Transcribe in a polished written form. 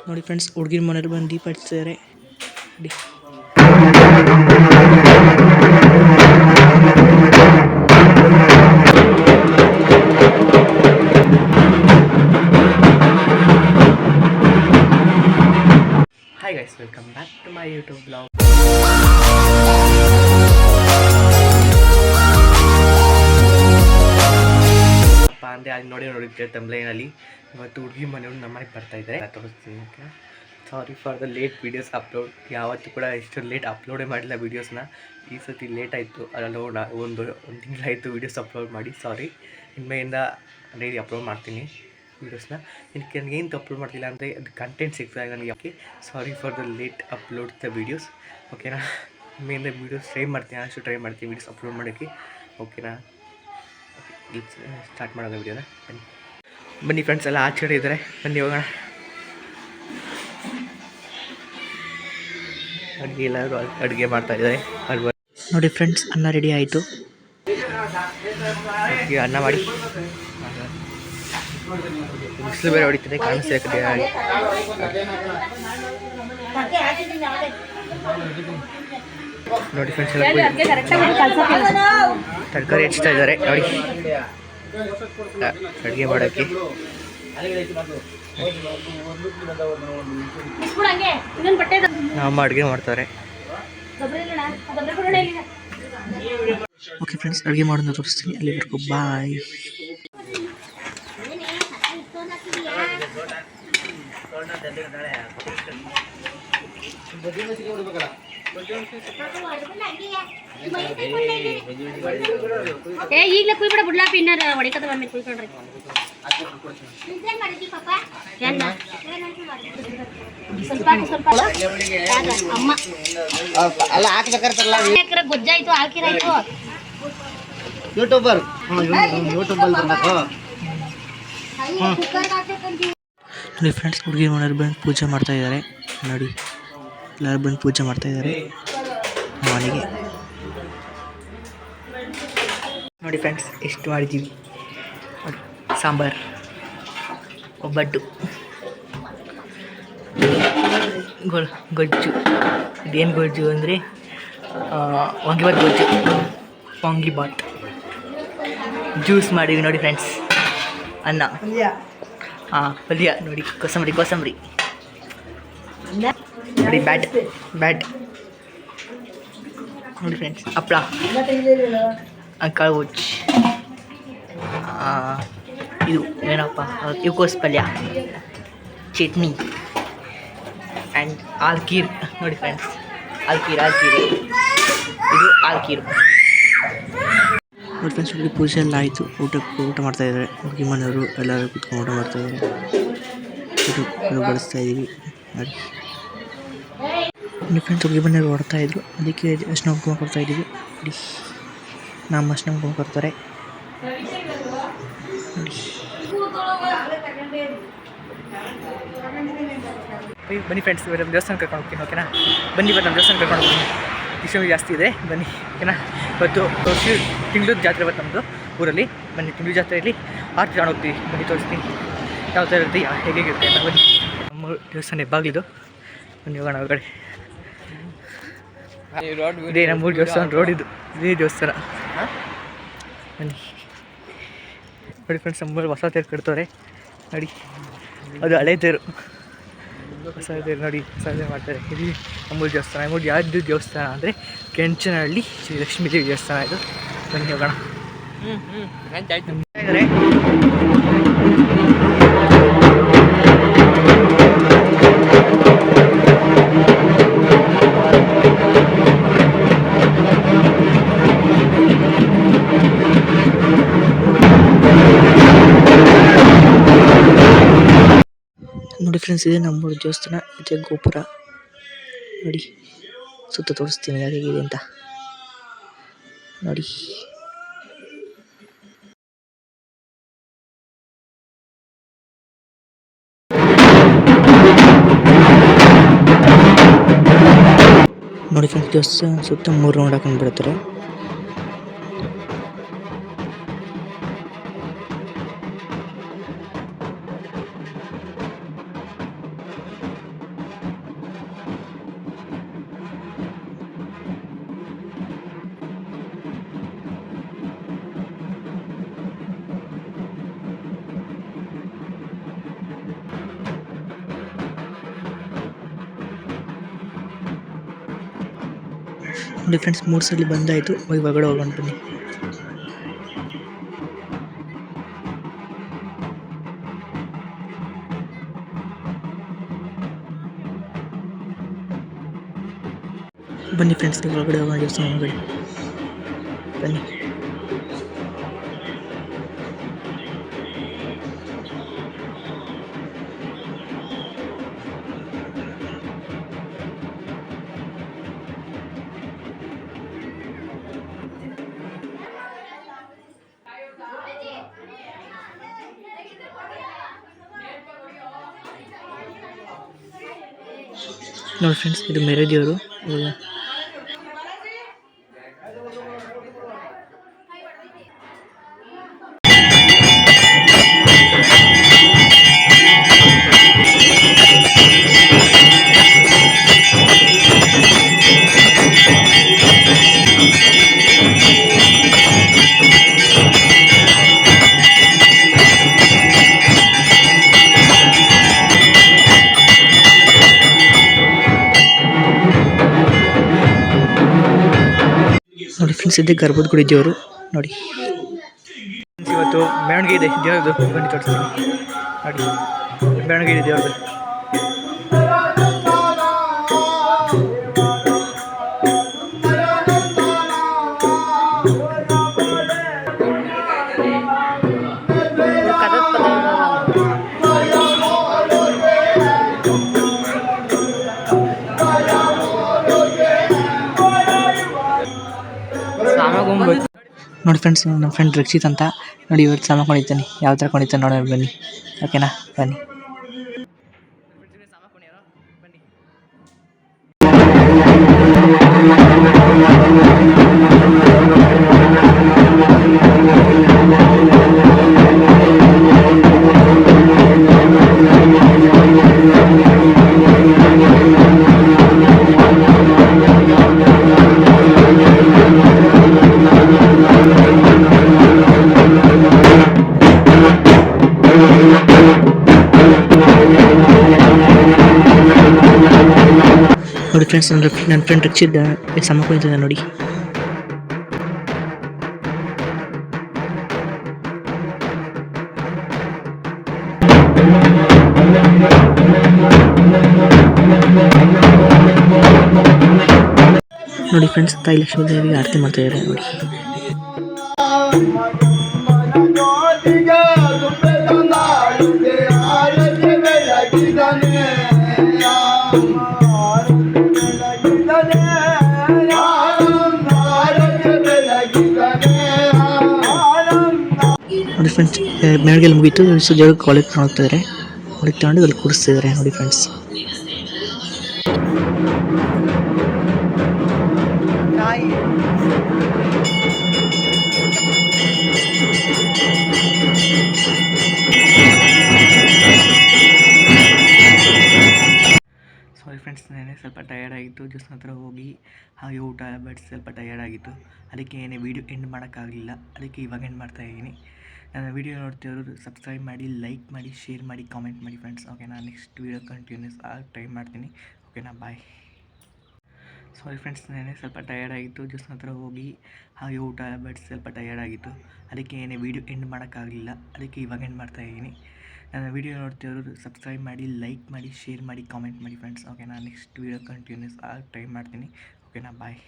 ನೋಡಿ ಫ್ರೆಂಡ್ಸ್, ಹುಡುಗಿನ ಮನೇಲಿ ಬಂದು ದೀಪ ಹಚ್ತಿದ್ದಾರೆ. Hi guys, welcome back to my YouTube blog. ಅಂದರೆ ಅಲ್ಲಿ ನೋಡಿದ್ದೆ ತಮ್ಲೈನಲ್ಲಿ ಇವತ್ತು ಹುಡುಗಿ ಮನೆಯವ್ರು ನಮ್ಮ ಮನೆಗೆ ಬರ್ತಾಯಿದ್ದಾರೆ. ತೋರಿಸ್ತೀನಿ. Sorry for the late videos upload. ಯಾವತ್ತೂ ಕೂಡ ಇಷ್ಟು ಲೇಟ್ ಅಪ್ಲೋಡೇ ಮಾಡಿಲ್ಲ ವೀಡಿಯೋಸ್ನ. ಈ ಸತಿ ಲೇಟ್ ಆಯಿತು. ಅದರಲ್ಲಿ ಒಂದು ತಿಂಗಳಾಯಿತು ವೀಡಿಯೋಸ್ ಅಪ್ಲೋಡ್ ಮಾಡಿ. ಸಾರಿ. ಇನ್ಮೆಯಿಂದ ಡೈಲಿ ಅಪ್ಲೋಡ್ ಮಾಡ್ತೀನಿ ವೀಡಿಯೋಸ್ನ. ನನಗೆ ಏನು ಅಪ್ಲೋಡ್ ಮಾಡ್ತಿಲ್ಲ ಅಂದರೆ ಅದು ಕಂಟೆಂಟ್ ಸಿಗ್ತದೆ ನನಗೆ. Okay, sorry for the late upload the videos. ಓಕೆನಾ. ಇನ್ಮೆಯಿಂದ ವೀಡಿಯೋಸ್ ಟ್ರೈ ಮಾಡ್ತೀನಿ, ಅಷ್ಟು ಟ್ರೈ ಮಾಡ್ತೀನಿ ವೀಡಿಯೋಸ್ ಅಪ್ಲೋಡ್ ಮಾಡೋಕ್ಕೆ. ಓಕೆನಾ. ಸ್ಟಾರ್ಟ್ ಮಾಡೋದು ವಿಡಿಯೋನ. ಬನ್ನಿ ಫ್ರೆಂಡ್ಸ್, ಎಲ್ಲ ಆಚೆ ಕಡೆ ಇದ್ದಾರೆ. ಬನ್ನಿ ಹೋಗೋಣ. ಅಡುಗೆ ಎಲ್ಲರೂ ಅಡುಗೆ ಮಾಡ್ತಾಯಿದ್ದಾರೆ. ನೋಡಿ ಫ್ರೆಂಡ್ಸ್, ಅನ್ನ ರೆಡಿ ಆಯಿತು. ಅನ್ನ ಮಾಡಿ ಬಿಸಿಲು ಬೇರೆ ಹೊಡಿತಿದೆ, ಕಾಣಿಸ್ತಾ ಕಡೆ. ನೋಡಿ ಫ್ರೆಂಡ್ಸ್, ಎಲ್ಲ ತರಕಾರಿ ಹೆಚ್ಚುತ್ತಾ ಇದ್ದಾರೆ ನೋಡಿ ಅಡುಗೆ ಮಾಡೋಕ್ಕೆ. ನಮ್ಮ ಅಡುಗೆ ಮಾಡ್ತಾರೆ. ಓಕೆ ಫ್ರೆಂಡ್ಸ್, ಅಡುಗೆ ಮಾಡೋದನ್ನ ತೋರಿಸ್ತೀನಿ. ಅಲ್ಲಿವರೆಗೂ ಬಾಯ್. ಈಗಲೇ ಕುಯ್ಬಿಡ ಬಿಡ್ಲಾ ಪಿನ್ನರ್ ಹೊಡಿಕದ ಬಂದ್ಮೇಲೆ ಕುಯ್ಕೊಂಡ್ರಿ. ಸ್ವಲ್ಪ ಅಮ್ಮ ಅಲ್ಲ ಹಾಕ್ಬೇಕಾರ್ತಾರಲ್ಲ, ಗೊಜ್ಜಾಯ್ತು ಹಾಕಿರಾಯ್ತು. ಯೂಟ್ಯೂಬರ್ ನೋಡಿ ಫ್ರೆಂಡ್ಸ್, ಹುಡುಗಿ ಮನೆಯವ್ರು ಬಂದು ಪೂಜೆ ಮಾಡ್ತಾ ಇದ್ದಾರೆ. ನೋಡಿ ಎಲ್ಲರೂ ಬಂದು ಪೂಜೆ ಮಾಡ್ತಾ ಇದ್ದಾರೆ ಮನೆಗೆ. ನೋಡಿ ಫ್ರೆಂಡ್ಸ್, ಎಷ್ಟು ಮಾಡಿದ್ದೀವಿ. ಸಾಂಬಾರು, ಒಬ್ಬಟ್ಟು, ಗೊಜ್ಜು. ಇದೇನು ಗೊಜ್ಜು ಅಂದರೆ ವಾಂಗಿಬಾತ್ ಗೊಜ್ಜು, ವಾಂಗಿಬಾತ್. ಜ್ಯೂಸ್ ಮಾಡಿದ್ವಿ ನೋಡಿ ಫ್ರೆಂಡ್ಸ್. ಅನ್ನ, ಪಲ್ಯ ನೋಡಿ, ಕೋಸಂಬರಿ ನೋಡಿ, ಬ್ಯಾಟ್ ನೋಡಿ ಫ್ರೆಂಡ್ಸ್. ಹಪ್ಪಳ, ಕಾಳು ಗೊಜ್ಜು, ಇದು ಏನಪ್ಪ, ಇವಕೋಸ್ ಪಲ್ಯ, ಚಟ್ನಿ ಆ್ಯಂಡ್ ಆಲ್ಕೀರ್ ನೋಡಿ ಫ್ರೆಂಡ್ಸ್. ಆಲ್ಕೀರ್ ಇದು ಆಲ್ಕೀರು ನೋಡಿ ಫ್ರೆಂಡ್ಸ್. ಹುಡುಗಿ ಪೂಜೆ ಎಲ್ಲ ಆಯಿತು. ಊಟ ಮಾಡ್ತಾಯಿದ್ದಾರೆ ಹುಡುಗಿ ಮನೆಯವರು. ಎಲ್ಲರೂ ಕುತ್ಕೊಂಡು ಊಟ ಮಾಡ್ತಾಯಿದ್ದಾರೆ. ಊಟ ಬಡಿಸ್ತಾ ಇದ್ದೀವಿ ನೋಡಿ. ಫ್ರೆಂಡ್ಸ್, ಹುಡುಗಿ ಮನೆಯವರು ಹೊಡ್ತಾಯಿದ್ರು, ಅದಕ್ಕೆ ಅರ್ಶಿನ ಕುಂಕುಮ ಕೊಡ್ತಾ ಇದ್ದೀವಿ ನೋಡಿ. ನಮ್ಮ ಅರ್ಶಿನ ಕುಂಕುಮ ಕೊಡ್ತಾರೆ ನೋಡಿ. ಬನ್ನಿ ಫ್ರೆಂಡ್ಸ್, ನಮ್ಮ ದೇವಸ್ಥಾನ ಕರ್ಕೊಂಡು ಹೋಗ್ತೀನಿ. ಓಕೆನಾ. ಬನ್ನಿ ನಮ್ಮ ದೇವಸ್ಥಾನ ಕರ್ಕೊಂಡು ಹೋಗ್ತೀನಿ. ಇಷ್ಟು ಜಾಸ್ತಿ ಇದೆ, ಬನ್ನಿ. ಓಕೆನಾ. ಇವತ್ತು ತಿಂಗಳು ಜಾತ್ರೆ ಇವತ್ತು ನಮ್ಮದು ಊರಲ್ಲಿ. ಬನ್ನಿ, ತಿಂಗಳು ಜಾತ್ರೆಯಲ್ಲಿ ಆರ್ತಿ ತಗೊಂಡು ಹೋಗ್ತೀವಿ. ಬನ್ನಿ, ತೋರಿಸ್ತೀನಿ ಯಾವ ಥರ ಇರುತ್ತೆ, ಹೇಗಿರುತ್ತೆ ಅಂತ. ಬನ್ನಿ, ನಮ್ಮ ದೇವಸ್ಥಾನ ಹೆಬ್ಬಾಗಿಲಿದು. ಬನ್ನಿ ಹೋಗೋಣ ಹೊರಗಡೆ. ಇದೇ ನಮ್ಮೂರು ದೇವಸ್ಥಾನ ರೋಡ್. ಇದೇ ದೇವಸ್ಥಾನ. ಬನ್ನಿ ನೋಡಿ ಫ್ರೆಂಡ್ಸ್, ನಮ್ಮೂರು ಹೊಸ ತೇರು ಕಟ್ತವ್ರೆ ನೋಡಿ. ಅದು ಹಳೆ ತೇರು, ಹೊಸ ತೇರು ನೋಡಿ. ಹೊಸ ತೇರು ಮಾಡ್ತಾರೆ. ಇದು ನಮ್ಮೂರು ದೇವಸ್ಥಾನ. ನಮ್ಮೂರು ಯಾವ್ದು ದೇವಸ್ಥಾನ ಅಂದರೆ ಕೆಂಚನಹಳ್ಳಿ ಶ್ರೀ ಲಕ್ಷ್ಮೀ ದೇವಿ ದೇವಸ್ಥಾನ ಇದು. ಬನ್ನಿ ಹೋಗೋಣ. ನೋಡಿ ಫ್ರೆಂಡ್ಸ್, ಇದೆ ನಮ್ಮೂರು ದೇವಸ್ಥಾನ. ಇದೆ ಗೋಪುರ ನೋಡಿ. ಸುತ್ತ ತೋರಿಸ್ತೀನಿ ಹೇಗಿದೆ ಅಂತ ನೋಡಿ. ನೋಡಿ ಫ್ರೆಂಡ್ಸ್, ದೇವಸ್ಥಾನ ಸುತ್ತ 3 ರೌಂಡ್ ಹಾಕೊಂಡು ಬಿಡ್ತಾರೆ. ನೋಡಿ ಫ್ರೆಂಡ್ಸ್ 3 ಸಲ ಬಂದಾಯಿತು. ಹೊರಗಡೆ ಹೋಗೋಣ ಬನ್ನಿ. ಬನ್ನಿ ಫ್ರೆಂಡ್ಸ್ ಒಳಗಡೆ ಹೋಗೋಣ ದೇವಸ್ಥಾನ ಒಳಗಡೆ ಬನ್ನಿ. ನೋಡಿ ಫ್ರೆಂಡ್ಸ್ ಇದು ಮೇರೆ ದೇವರು. ನೋಡಿ ಫ್ರೆಂಡ್ಸ್ ಇದೆ ಗರ್ಭದ ಗುಡಿ ದೇವರು ನೋಡಿ. ಇವತ್ತು ಮೆರವಣಿಗೆ ಇದೆ ದೇವ್ರದ್ದು, ಬನ್ನಿ ತೋರಿಸ್ತೀನಿ ನೋಡಿ. ಮೆರವಣಿಗೆ ಇದೆ ದೇವ್ರದ್ದು. ನೋಡಿ ಫ್ರೆಂಡ್ಸ್ ನಮ್ಮ ಫ್ರೆಂಡ್ ರಕ್ಷಿತ್ ಅಂತ ನೋಡಿ ಇವತ್ತು ಸಾಮ ಕೊಂಡಿದ್ದಾನೆ. ಯಾವ ಥರ ಕೊಂಡಿದ್ದಾನೆ ನೋಡೋಣ ಬನ್ನಿ. ಓಕೆನಾ ಬನ್ನಿ. ನೋಡಿ ಫ್ರೆಂಡ್ಸ್ ನನ್ನ ಫ್ರೆಂಡ್ ರಕ್ಷಿತ್ ಸಮ ಕುಳಿತಿದ್ದ ನೋಡಿ. ನೋಡಿ ಫ್ರೆಂಡ್ಸ್ ತಾಯಿ ಲಕ್ಷ್ಮೀ ದೇವಿಗೆ ಆರತಿ ಮಾಡ್ತಾ ಇದ್ದಾರೆ ನೋಡಿ. ನೋಡಿ ಫ್ರೆಂಡ್ಸ್ ಮೆರವಣಿಗೆ ಮುಗೀತು. ದೇವ್ರಿಗೆ ಒಳಗೆ ತಗೊಂಡೋಗ್ತಿದ್ದಾರೆ. ಒಳಗೆ ತಗೊಂಡು ಅಲ್ಲಿ ಕೂರಿಸ್ತಿದ್ದಾರೆ ನೋಡಿ ಫ್ರೆಂಡ್ಸ್. ಸಾರಿ ಫ್ರೆಂಡ್ಸ್ ನೆನೆ ಸ್ವಲ್ಪ ಟಯರ್ಡ್ ಆಗಿತ್ತು. ಜಸ್ಟ್ ಹತ್ರ ಹೋಗಿ ಹಾಗೆ ಊಟ ಬಟ್ ಸ್ವಲ್ಪ ಟಯರ್ಡ್ ಆಗಿತ್ತು. ಅದಕ್ಕೆ ಏನೇ ವೀಡಿಯೋ ಎಂಡ್ ಮಾಡೋಕ್ಕಾಗಲಿಲ್ಲ. ಅದಕ್ಕೆ ಇವಾಗ ಎಂಡ್ ಮಾಡ್ತಾಯಿದ್ದೀನಿ. ನನ್ನ ವೀಡಿಯೋ ನೋಡ್ತಿರೋರು ಸಬ್ಸ್ಕ್ರೈಬ್ ಮಾಡಿ, ಲೈಕ್ ಮಾಡಿ, ಶೇರ್ ಮಾಡಿ, ಕಾಮೆಂಟ್ ಮಾಡಿ ಫ್ರೆಂಡ್ಸ್. ಓಕೆನಾ ನೆಕ್ಸ್ಟ್ ವೀಡಿಯೋ ಕಂಟಿನ್ಯೂಸ್ ಟ್ರೈ ಮಾಡ್ತೀನಿ. ಓಕೆನಾ ಬಾಯ್. ಸಾರಿ ಫ್ರೆಂಡ್ಸ್ ನೆನೆ ಸ್ವಲ್ಪ ಟಯರ್ಡ್ ಆಗಿತ್ತು. ಜಸ್ಟ್ ಹತ್ರ ಹೋಗಿ ಹಾಗೆ ಊಟ ಬಟ್ ಸ್ವಲ್ಪ ಟಯರ್ಡ್ ಆಗಿತ್ತು. ಅದಕ್ಕೆ ಏನೇ ವೀಡಿಯೋ ಎಂಡ್ ಮಾಡೋಕ್ಕಾಗಲಿಲ್ಲ. ಅದಕ್ಕೆ ಇವಾಗ ಎಂಡ್ ಮಾಡ್ತಾಯಿದ್ದೀನಿ. ನನ್ನ ವೀಡಿಯೋ ನೋಡ್ತಿರೋರು ಸಬ್ಸ್ಕ್ರೈಬ್ ಮಾಡಿ, ಲೈಕ್ ಮಾಡಿ, ಶೇರ್ ಮಾಡಿ, ಕಾಮೆಂಟ್ ಮಾಡಿ ಫ್ರೆಂಡ್ಸ್. ಓಕೆನಾ ನೆಕ್ಸ್ಟ್ ವೀಡಿಯೋ ಕಂಟಿನ್ಯೂಸ್ ಟ್ರೈ ಮಾಡ್ತೀನಿ. ಓಕೆನಾ ಬಾಯ್.